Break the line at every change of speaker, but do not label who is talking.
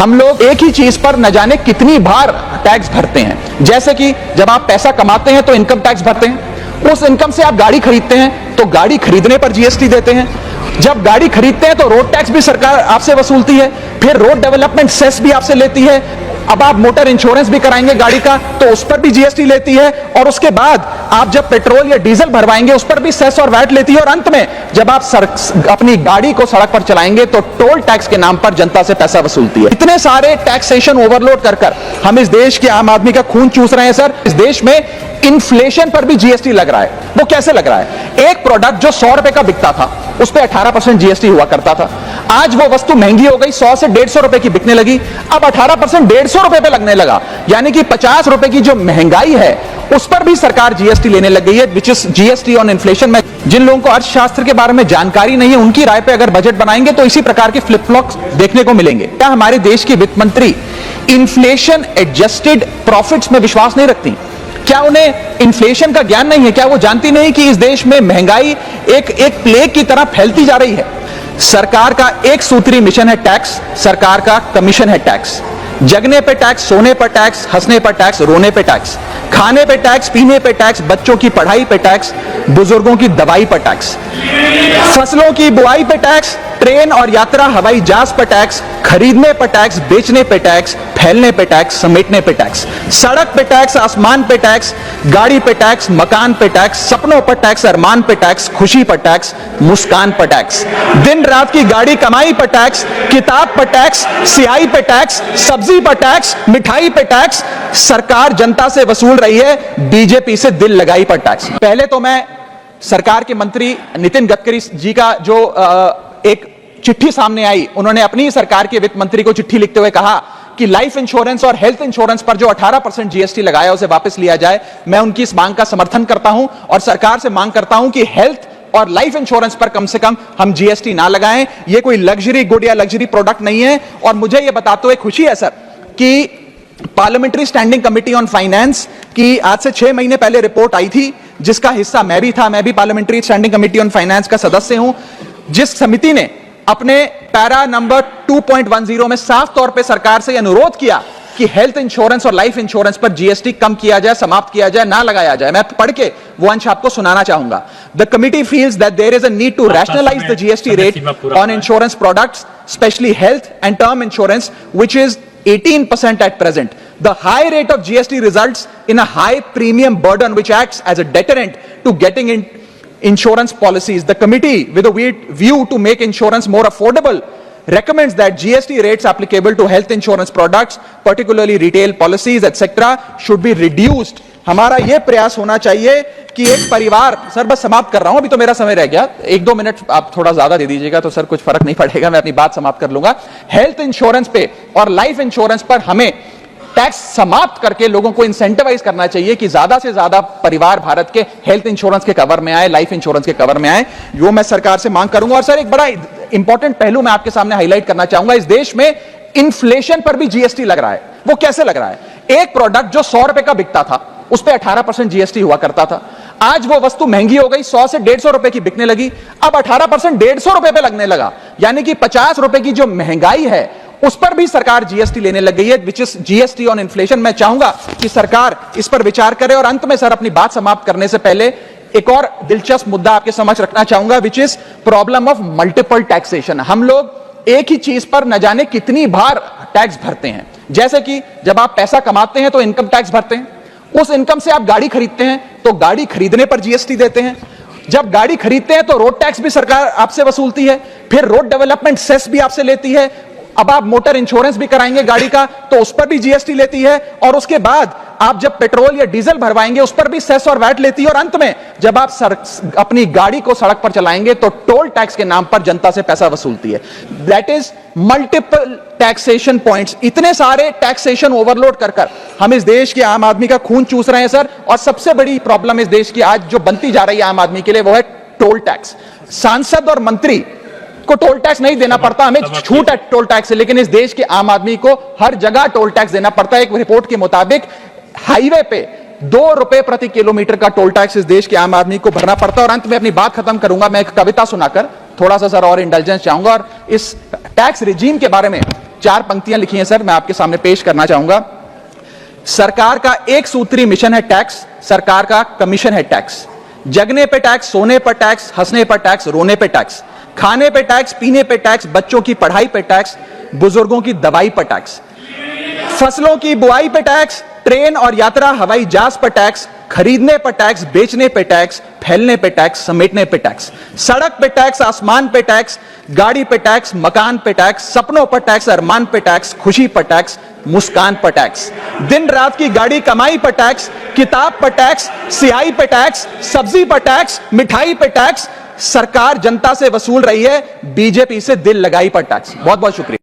हम लोग एक ही चीज पर न जाने कितनी बार टैक्स भरते हैं। जैसे कि जब आप पैसा कमाते हैं तो इनकम टैक्स भरते हैं, उस इनकम से आप गाड़ी खरीदते हैं तो गाड़ी खरीदने पर जीएसटी देते हैं, जब गाड़ी खरीदते हैं तो रोड टैक्स भी सरकार आपसे वसूलती है, फिर रोड डेवलपमेंट सेस भी आपसे लेती है, अब आप मोटर इंश्योरेंस भी कराएंगे गाड़ी का तो उस पर भी जीएसटी लेती है, और उसके बाद आप जब पेट्रोल या डीजल भरवाएंगे उस पर भी सेस और वैट लेती है, और अंत में जब आप अपनी गाड़ी को सड़क पर चलाएंगे तो टोल टैक्स के नाम पर जनता से पैसा वसूलती है। इतने सारे टैक्सेशन ओवरलोड कर हम इस देश के आम आदमी का खून चूस रहे हैं सर। इस देश में इन्फ्लेशन पर भी जीएसटी लग रहा है। वो कैसे लग रहा है? एक प्रोडक्ट जो 100 रुपए का बिकता था उस पर 18% जीएसटी हुआ करता था, आज वो वस्तु महंगी हो गई, 100 से 150 रुपए की बिकने लगी, अब 18% 150 रुपए पे लगने लगा, यानी कि 50 रुपए की जो महंगाई है उस पर भी सरकार जीएसटी लेने लग गई है, which is GST on inflation. में जिन लोगों को अर्थशास्त्र के बारे में जानकारी नहीं है उनकी राय पे अगर बजट बनाएंगे तो इसी प्रकार के फ्लिप फ्लॉप्स देखने को मिलेंगे। क्या हमारे देश की वित्त मंत्री इन्फ्लेशन एडजस्टेड प्रॉफिट्स में विश्वास नहीं रखती? क्या उन्हें इन्फ्लेशन का ज्ञान नहीं है? क्या वो जानती नहीं कि इस देश में महंगाई एक प्लेग की तरह फैलती जा रही है? सरकार का एक सूत्री मिशन है टैक्स, सरकार का कमीशन है टैक्स। जगने पे टैक्स, सोने पर टैक्स, हंसने पर टैक्स, रोने पे टैक्स, खाने पे टैक्स, पीने पे टैक्स, बच्चों की पढ़ाई पे टैक्स, बुजुर्गों की दवाई पर टैक्स, फसलों की बुआई पे टैक्स, ट्रेन और यात्रा हवाई जहाज पर टैक्स, खरीदने पर टैक्स, बेचने पे टैक्स, फैलने पे टैक्स, समेटने पे टैक्स, सड़क पे टैक्स, आसमान पे टैक्स, गाड़ी पे टैक्स, मकान पे टैक्स, सपनों पर टैक्स, अरमान पे टैक्स, खुशी पर टैक्स, मुस्कान पर टैक्स, दिन रात की गाड़ी कमाई पर टैक्स, किताब पर टैक्स, सियाही पे टैक्स, सब्जी पर टैक्स, मिठाई पे टैक्स। सरकार जनता से वसूल रही है बीजेपी से दिल लगाई पर टैक्स। पहले तो मैं सरकार के मंत्री नितिन गडकरी जी का जो एक चिट्ठी सामने आई, उन्होंने अपनी सरकार के वित्त मंत्री को चिट्ठी लिखते हुए कहा कि लाइफ इंश्योरेंस और हेल्थ इंश्योरेंस पर जो 18% जीएसटी लगाया उसे वापस लिया जाए। मैं उनकी इस मांग का समर्थन करता हूं और सरकार से मांग करता हूं कि हेल्थ और लाइफ इंश्योरेंस पर कम से कम हम जीएसटी ना लगाएं। यह कोई लग्जरी गुड या लग्जरी प्रोडक्ट नहीं है। और मुझे यह बताते हुए खुशी है सर कि parliamentary standing committee on finance की आज से 6 महीने पहले रिपोर्ट आई थी, जिसका हिस्सा मैं भी था। मैं भी parliamentary standing committee on finance का सदस्य हूं, जिस समिति ने अपने पैरा नंबर 2.10 में साफ तौर पे सरकार से अनुरोध किया कि हेल्थ इंश्योरेंस और लाइफ इंश्योरेंस पर जीएसटी कम किया जाए, समाप्त किया जाए, ना लगाया जाए। मैं पढ़ के वो अंश आपको सुनाना चाहूंगा। The committee feels that there is a need to rationalise the GST rate on insurance products, specially health and term insurance, which is 18% at present. The high rate of GST results in a high premium burden which acts as a deterrent to getting in insurance policies. The committee, with a view to make insurance more affordable, recommends that GST rates applicable to health insurance products, particularly retail policies, etc., should be reduced. हमारा यह प्रयास होना चाहिए कि एक परिवार, sir बस समाप्त कर रहा हूं, अभी तो मेरा समय रह गया, 1-2 मिनट आप थोड़ा ज्यादा दे दीजिएगा तो सर कुछ फर्क नहीं पड़ेगा, मैं अपनी बात समाप्त कर लूंगा। हेल्थ इंश्योरेंस पे और लाइफ इंश्योरेंस पर हमें टैक्स समाप्त करके लोगों को इंसेंटिवाइज करना चाहिए कि ज्यादा से ज्यादा परिवार भारत के हेल्थ इंश्योरेंस के कवर में आए, लाइफ इंश्योरेंस के कवर में आए। जो मैं सरकार से मांग करूंगा। और सर एक बड़ा इंपॉर्टेंट पहलू मैं आपके सामने हाईलाइट करना चाहूंगा। इस देश में इन्फ्लेशन पर भी जीएसटी लग रहा है। वो कैसे लग रहा है? एक प्रोडक्ट जो 100 रुपए का बिकता था उस पर 18% जीएसटी हुआ करता था, आज वो वस्तु महंगी हो गई, 100 से 150 रुपए की बिकने लगी, अब 18% 150 रुपए पे लगने लगा, यानी कि 50 रुपए की जो महंगाई है उस पर भी सरकार जीएसटी लेने लग गई है, which is GST on inflation. मैं चाहूंगा कि सरकार इस पर विचार करे। और अंत में सर अपनी बात समाप्त करने से पहले एक और दिलचस्प मुद्दा आपके समक्ष रखना चाहूंगा, which is problem of multiple taxation. हम लोग एक ही चीज पर न जाने कितनी बार टैक्स भरते हैं। जैसे कि जब आप पैसा कमाते हैं तो इनकम टैक्स भरते हैं, उस इनकम से आप गाड़ी खरीदते हैं तो गाड़ी खरीदने पर जीएसटी देते हैं, जब गाड़ी खरीदते हैं तो रोड टैक्स भी सरकार आपसे वसूलती है, फिर रोड डेवलपमेंट सेस भी आपसे लेती है, अब आप मोटर इंश्योरेंस भी कराएंगे गाड़ी का तो उस पर भी जीएसटी लेती है, और उसके बाद आप जब पेट्रोल या डीजल भरवाएंगे उस पर भी सेस और वैट लेती है, और अंत में जब आप अपनी गाड़ी को सड़क पर चलाएंगे तो टोल टैक्स के नाम पर जनता से पैसा वसूलती है। That is multiple taxation points. इतने सारे टैक्सेशन ओवरलोड कर हम इस देश के आम आदमी का खून चूस रहे हैं सर। और सबसे बड़ी प्रॉब्लम इस देश की आज जो बनती जा रही है आम आदमी के लिए वो है टोल टैक्स। सांसद और मंत्री को टोल टैक्स नहीं देना पड़ता, हमें छूट है टोल टैक्स से, लेकिन इस देश के आम आदमी को हर जगह टोल टैक्स देना पड़ता है। एक रिपोर्ट के मुताबिक हाईवे पे 2 रुपए प्रति किलोमीटर का टोल टैक्स इस देश के आम आदमी को भरना पड़ता है। और अंत में अपनी बात खत्म करूंगा मैं एक कविता सुनाकर, थोड़ा सा सर और इंटेलिजेंस चाहूंगा और इस टैक्स रिजीम के बारे में 4 पंक्तियां लिखी हैं सर, मैं आपके सामने पेश करना चाहूंगा। सरकार का एक सूत्री मिशन है टैक्स, सरकार का कमीशन है टैक्स। जगने पे टैक्स, सोने पर टैक्स, हंसने पर टैक्स, रोने पे टैक्स, खाने पे टैक्स, पीने पे टैक्स, बच्चों की पढ़ाई पे टैक्स, बुजुर्गों की दवाई पर टैक्स, फसलों की बुआई पे टैक्स, ट्रेन और यात्रा हवाई जहाज पर टैक्स, खरीदने पर टैक्स, बेचने पे टैक्स, फैलने पे टैक्स, समेटने पे टैक्स, सड़क पे टैक्स, आसमान पे टैक्स, गाड़ी पे टैक्स, मकान पे टैक्स, सपनों पर टैक्स, अरमान पे टैक्स, खुशी पर टैक्स, मुस्कान पर टैक्स, दिन रात की गाड़ी कमाई पर टैक्स, किताब पर टैक्स, सियाही पे टैक्स, सब्जी पर टैक्स, मिठाई पे टैक्स। सरकार जनता से वसूल रही है, बीजेपी से दिल लगाई पर टैक्स। बहुत बहुत शुक्रिया।